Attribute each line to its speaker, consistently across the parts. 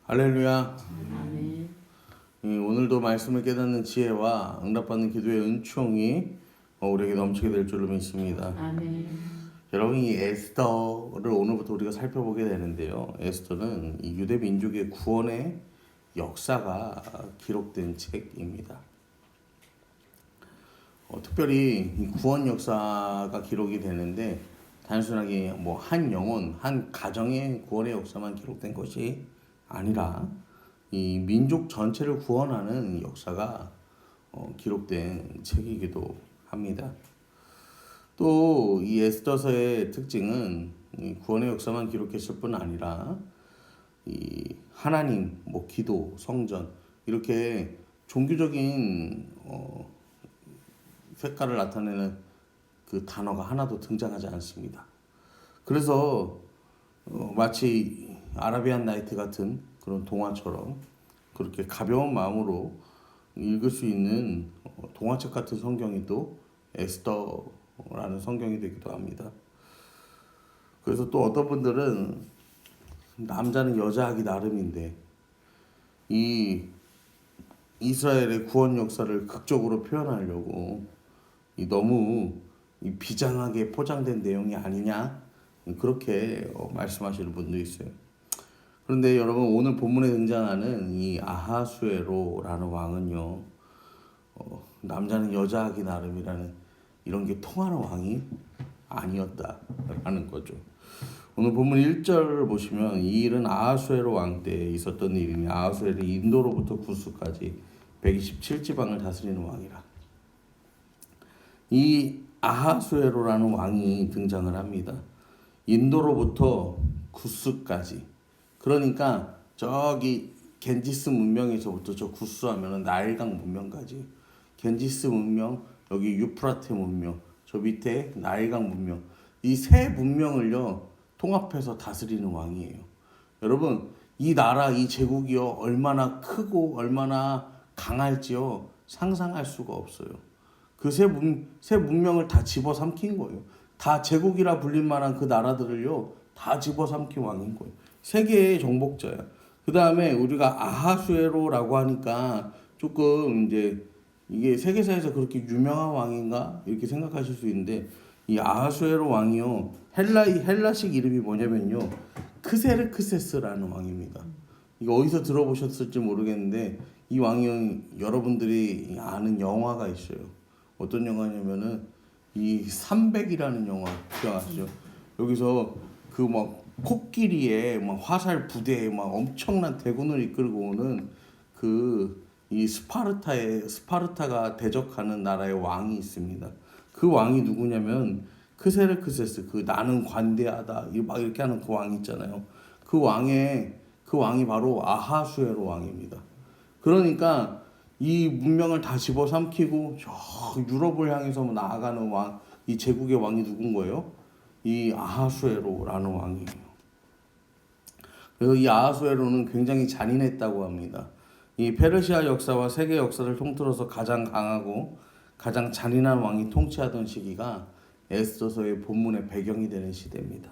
Speaker 1: 할렐루야.
Speaker 2: 아멘.
Speaker 1: 오늘도 말씀을 깨닫는 지혜와 응답받는 기도의 은총이 우리에게 넘치게 될 줄로 믿습니다.
Speaker 2: 아멘.
Speaker 1: 여러분, 이 에스더를 오늘부터 우리가 살펴보게 되는데요. 에스더는 이 유대 민족의 구원의 역사가 기록된 책입니다. 특별히 이 구원 역사가 기록이 되는데 단순하게 뭐 한 영혼, 한 가정의 구원의 역사만 기록된 것이 아니라 이 민족 전체를 구원하는 역사가 기록된 책이기도 합니다. 또 이 에스더서의 특징은 이 구원의 역사만 기록했을 뿐 아니라 이 하나님, 뭐 기도, 성전 이렇게 종교적인 색깔을 나타내는 그 단어가 하나도 등장하지 않습니다. 그래서 마치 아라비안 나이트 같은 그런 동화처럼 그렇게 가벼운 마음으로 읽을 수 있는 동화책 같은 성경이 또 에스더라는 성경이 되기도 합니다. 그래서 또 어떤 분들은 남자는 여자하기 나름인데 이 이스라엘의 구원 역사를 극적으로 표현하려고 너무 비장하게 포장된 내용이 아니냐 그렇게 말씀하시는 분도 있어요. 그런데 여러분, 오늘 본문에 등장하는 이 아하수에로라는 왕은요, 남자는 여자하기 나름이라는 이런 게 통하는 왕이 아니었다라는 거죠. 오늘 본문 1절을 보시면 이 일은 아하수에로 왕 때 있었던 일이니 아하수에로는 인도로부터 구스까지 127지방을 다스리는 왕이라. 이 아하수에로라는 왕이 등장을 합니다. 인도로부터 구스까지. 그러니까 저기 겐지스 문명에서부터 저 구스하면은 나일강 문명까지. 겐지스 문명, 여기 유프라테 문명, 저 밑에 나일강 문명. 이 세 문명을요 통합해서 다스리는 왕이에요. 여러분, 이 나라, 이 제국이요 얼마나 크고 얼마나 강할지요 상상할 수가 없어요. 그 세 문명을 다 집어삼킨 거예요. 다 제국이라 불릴 만한 그 나라들을요 다 집어삼킨 왕인 거예요. 세계의 정복자야. 그 다음에 우리가 아하수에로라고 하니까 조금 이제 이게 세계사에서 그렇게 유명한 왕인가 이렇게 생각하실 수 있는데, 이 아하수에로 왕이요 헬라식 이름이 뭐냐면요 크세르크세스라는 왕입니다. 이거 어디서 들어보셨을지 모르겠는데 이 왕이 여러분들이 아는 영화가 있어요. 어떤 영화냐면은 이 300이라는 영화 기억하시죠? 여기서 그 막 코끼리에 막 화살 부대에 막 엄청난 대군을 이끌고 오는 그 이 스파르타가 대적하는 나라의 왕이 있습니다. 그 왕이 누구냐면 크세르크세스, 그 나는 관대하다 막 이렇게 하는 그 왕 있잖아요. 그 왕이 바로 아하수에로 왕입니다. 그러니까 이 문명을 다 집어삼키고 저 유럽을 향해서 나아가는 왕, 이 제국의 왕이 누군 거예요? 이 아하수에로라는 왕이에요. 그래서 이 아하수에로는 굉장히 잔인했다고 합니다. 이 페르시아 역사와 세계 역사를 통틀어서 가장 강하고 가장 잔인한 왕이 통치하던 시기가 에스더서의 본문의 배경이 되는 시대입니다.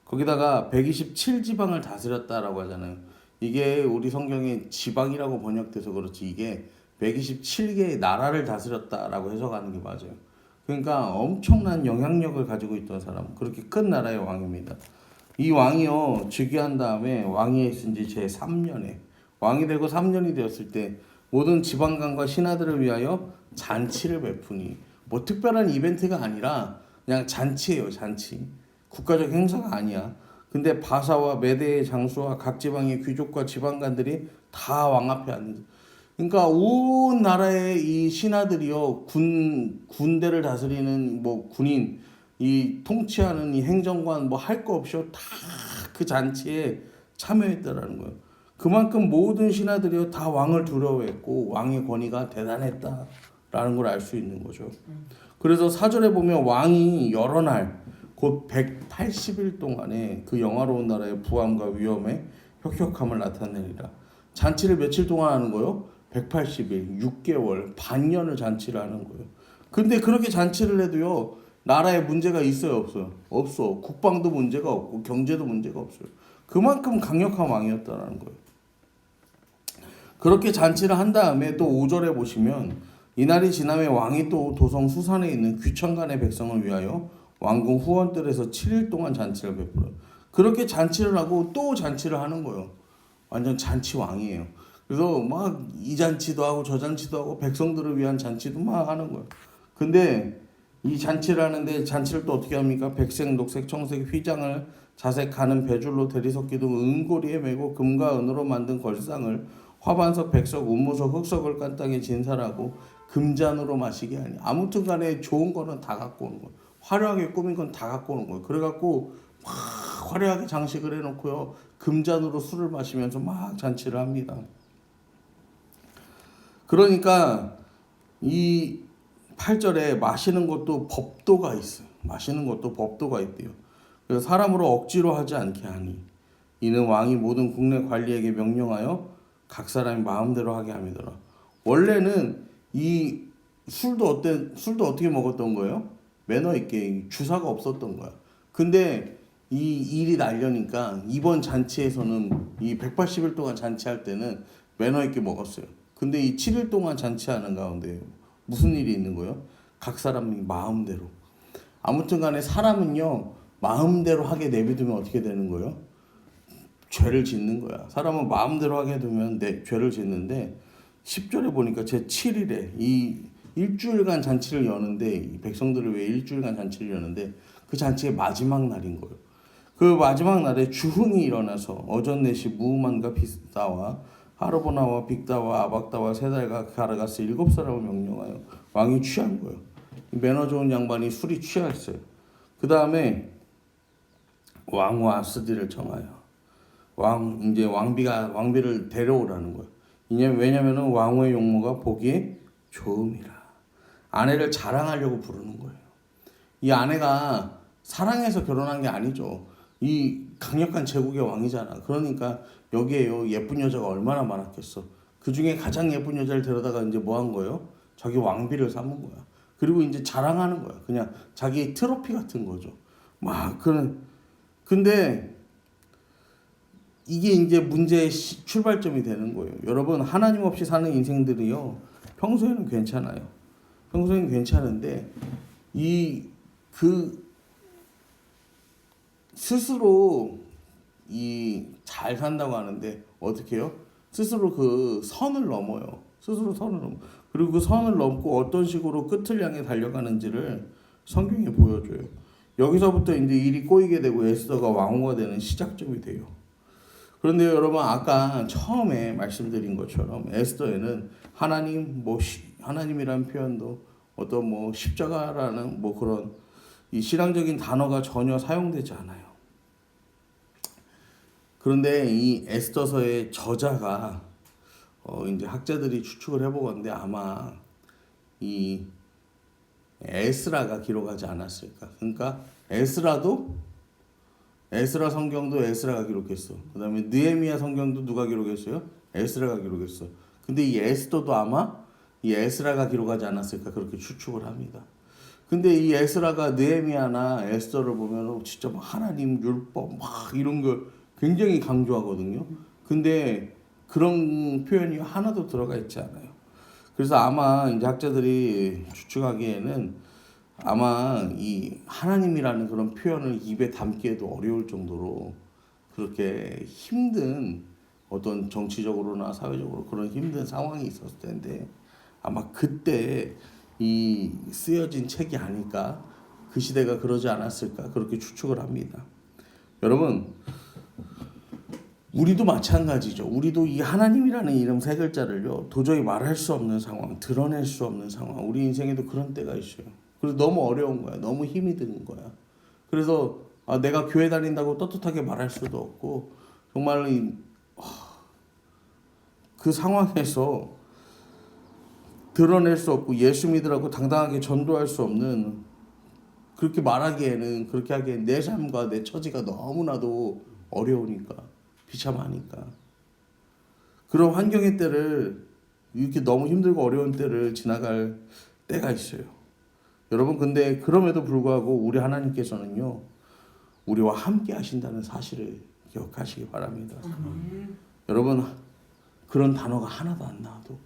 Speaker 1: 거기다가 127지방을 다스렸다라고 하잖아요. 이게 우리 성경에 지방이라고 번역돼서 그렇지 이게 127개의 나라를 다스렸다라고 해석하는 게 맞아요. 그러니까 엄청난 영향력을 가지고 있던 사람, 그렇게 큰 나라의 왕입니다. 이 왕이요 즉위한 다음에 왕위에 있은 지 제 3년에 왕이 되고 3년이 되었을 때 모든 지방관과 신하들을 위하여 잔치를 베푸니, 뭐 특별한 이벤트가 아니라 그냥 잔치예요. 잔치. 국가적 행사가 아니야. 근데 바사와 메대의 장수와 각 지방의 귀족과 지방관들이 다 왕 앞에 앉는. 그러니까 온 나라의 이 신하들이요 군대를 다스리는 뭐 군인, 이 통치하는 이 행정관 뭐 할 거 없이요 다 그 잔치에 참여했다라는 거예요. 그만큼 모든 신하들이요 다 왕을 두려워했고 왕의 권위가 대단했다라는 걸 알 수 있는 거죠. 그래서 사절에 보면 왕이 여러 날 곧 180일 동안에 그 영화로운 나라의 부함과 위엄에 혁혁함을 나타내리라. 잔치를 며칠 동안 하는 거요? 180일, 6개월, 반년을 잔치를 하는 거예요. 근데 그렇게 잔치를 해도요 나라에 문제가 있어요, 없어요? 없어. 국방도 문제가 없고 경제도 문제가 없어요. 그만큼 강력한 왕이었다는 거예요. 그렇게 잔치를 한 다음에 또 5절에 보시면 이날이 지나면 왕이 또 도성 수산에 있는 귀천간의 백성을 위하여 왕궁 후원들에서 7일 동안 잔치를 베풀어요. 그렇게 잔치를 하고 또 잔치를 하는 거예요. 완전 잔치 왕이에요. 그래서 막 이 잔치도 하고 저 잔치도 하고 백성들을 위한 잔치도 막 하는 거예요. 근데 이 잔치를 하는데 잔치를 또 어떻게 합니까? 백색, 녹색, 청색, 휘장을 자색, 가는 배줄로 대리석 기둥, 은고리에 메고 금과 은으로 만든 걸상을 화반석, 백석, 운무석, 흑석을 깐 땅에 진사라고 금잔으로 마시게 하니. 아무튼 간에 좋은 거는 다 갖고 오는 거예요. 화려하게 꾸민 건 다 갖고 오는 거예요. 그래갖고 막 화려하게 장식을 해놓고요. 금잔으로 술을 마시면서 막 잔치를 합니다. 그러니까 이 8절에 마시는 것도 법도가 있어요. 마시는 것도 법도가 있대요. 그래서 사람으로 억지로 하지 않게 하니 이는 왕이 모든 국내 관리에게 명령하여 각 사람이 마음대로 하게 함이더라. 원래는 이 술도 어떻게 먹었던 거예요? 매너 있게 주사가 없었던 거야. 근데 이 일이 날려니까 이번 잔치에서는 이 180일 동안 잔치할 때는 매너 있게 먹었어요. 근데 이 7일 동안 잔치하는 가운데 무슨 일이 있는 거예요? 각 사람이 마음대로. 아무튼 간에 사람은요, 마음대로 하게 내비두면 어떻게 되는 거예요? 죄를 짓는 거야. 사람은 마음대로 하게 두면 죄를 짓는데 10절에 보니까 제 7일에 이 일주일간 잔치를 여는데 이 백성들을 위해 일주일간 잔치를 여는데 그 잔치의 마지막 날인 거예요. 그 마지막 날에 주흥이 일어나서 어전넷이 무만과 비스다와 하르보나와 빅다와 아박다와 세달과 가르가스 7사람을 명령하여 왕이 취한 거예요. 매너 좋은 양반이 술이 취했어요. 그 다음에 왕과 아스디를 정하여 이제 왕비를 데려오라는 거예요. 왜냐면은 왕후의 용모가 보기에 좋음이라. 아내를 자랑하려고 부르는 거예요. 이 아내가 사랑해서 결혼한 게 아니죠. 이 강력한 제국의 왕이잖아. 그러니까 여기에요, 예쁜 여자가 얼마나 많았겠어. 그 중에 가장 예쁜 여자를 데려다가 이제 뭐 한 거예요? 자기 왕비를 삼은 거야. 그리고 이제 자랑하는 거야. 그냥 자기 트로피 같은 거죠. 근데 이게 이제 문제의 출발점이 되는 거예요. 여러분, 하나님 없이 사는 인생들이요, 평소에는 괜찮아요. 평소에는 괜찮은데 스스로 잘 산다고 하는데 어떻게 해요? 스스로 그 선을 넘어요. 그리고 그 선을 넘고 어떤 식으로 끝을 향해 달려가는지를 성경에 보여줘요. 여기서부터 이제 일이 꼬이게 되고 에스더가 왕후가 되는 시작점이 돼요. 그런데 여러분, 아까 처음에 말씀드린 것처럼 에스더에는 하나님이라는 표현도 어떤 십자가라는 그런 이 신앙적인 단어가 전혀 사용되지 않아요. 그런데 이 에스더서의 저자가 이제 학자들이 추측을 해보건데 아마 이 에스라가 기록하지 않았을까. 그러니까 에스라 성경도 에스라가 기록했어. 그 다음에 느헤미야 성경도 누가 기록했어요? 에스라가 기록했어. 근데 이 에스더도 아마 이 에스라가 기록하지 않았을까 그렇게 추측을 합니다. 근데 이 에스라가 느헤미야나 에스더를 보면 진짜 막 하나님 율법 막 이런 거 굉장히 강조하거든요. 근데 그런 표현이 하나도 들어가 있지 않아요. 그래서 아마 이제 학자들이 추측하기에는 아마 이 하나님이라는 그런 표현을 입에 담기에도 어려울 정도로 그렇게 힘든 어떤 정치적으로나 사회적으로 그런 힘든 상황이 있었을 텐데 아마 그때 이 쓰여진 책이 아닐까, 그 시대가 그러지 않았을까 그렇게 추측을 합니다. 여러분, 우리도 마찬가지죠. 우리도 이 하나님이라는 이름 세 글자를요 도저히 말할 수 없는 상황, 드러낼 수 없는 상황, 우리 인생에도 그런 때가 있어요. 그래서 너무 어려운 거야. 너무 힘이 드는 거야. 그래서 내가 교회 다닌다고 떳떳하게 말할 수도 없고 정말 그 상황에서 드러낼 수 없고 예수 믿으라고 당당하게 전도할 수 없는, 그렇게 말하기에는, 그렇게 하기에는 내 삶과 내 처지가 너무나도 어려우니까, 비참하니까 그런 환경의 때를, 이렇게 너무 힘들고 어려운 때를 지나갈 때가 있어요. 여러분, 근데 그럼에도 불구하고 우리 하나님께서는요 우리와 함께 하신다는 사실을 기억하시기 바랍니다. 여러분, 그런 단어가 하나도 안 나와도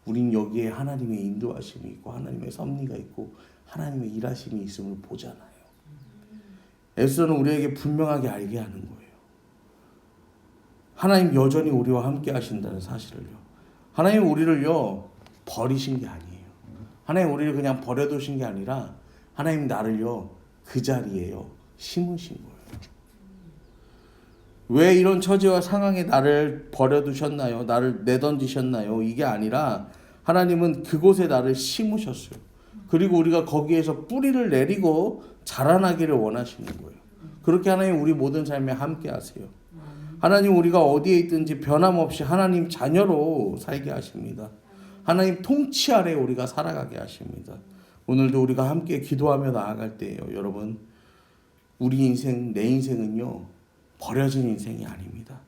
Speaker 1: 우린 여기에 하나님의 인도하심이 있고 하나님의 섭리가 있고 하나님의 일하심이 있음을 보잖아요. 에스더는 우리에게 분명하게 알게 하는 거예요. 하나님 여전히 우리와 함께 하신다는 사실을요. 하나님 우리를요 버리신 게 아니에요. 하나님 우리를 그냥 버려두신 게 아니라 하나님 나를요 그 자리에요 심으신 거예요. 왜 이런 처지와 상황에 나를 버려두셨나요? 나를 내던지셨나요? 이게 아니라 하나님은 그곳에 나를 심으셨어요. 그리고 우리가 거기에서 뿌리를 내리고 자라나기를 원하시는 거예요. 그렇게 하나님 우리 모든 삶에 함께 하세요. 하나님 우리가 어디에 있든지 변함없이 하나님 자녀로 살게 하십니다. 하나님 통치 아래 우리가 살아가게 하십니다. 오늘도 우리가 함께 기도하며 나아갈 때예요. 여러분 우리 인생 내 인생은요 버려진 인생이 아닙니다.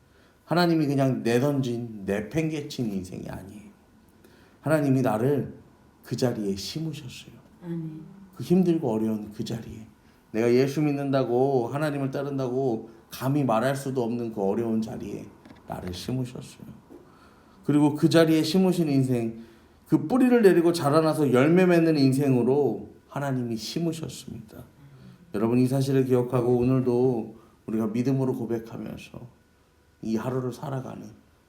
Speaker 1: 하나님이 그냥 내던진 내팽개친 인생이 아니에요. 하나님이 나를 그 자리에 심으셨어요. 그 힘들고 어려운 그 자리에 내가 예수 믿는다고 하나님을 따른다고 감히 말할 수도 없는 그 어려운 자리에 나를 심으셨어요. 그리고 그 자리에 심으신 인생 그 뿌리를 내리고 자라나서 열매 맺는 인생으로 하나님이 심으셨습니다. 여러분 이 사실을 기억하고 오늘도 우리가 믿음으로 고백하면서 이 하루를 살아가는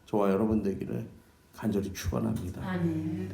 Speaker 1: 저와 여러분 되기를 간절히 축원합니다.
Speaker 2: 아멘.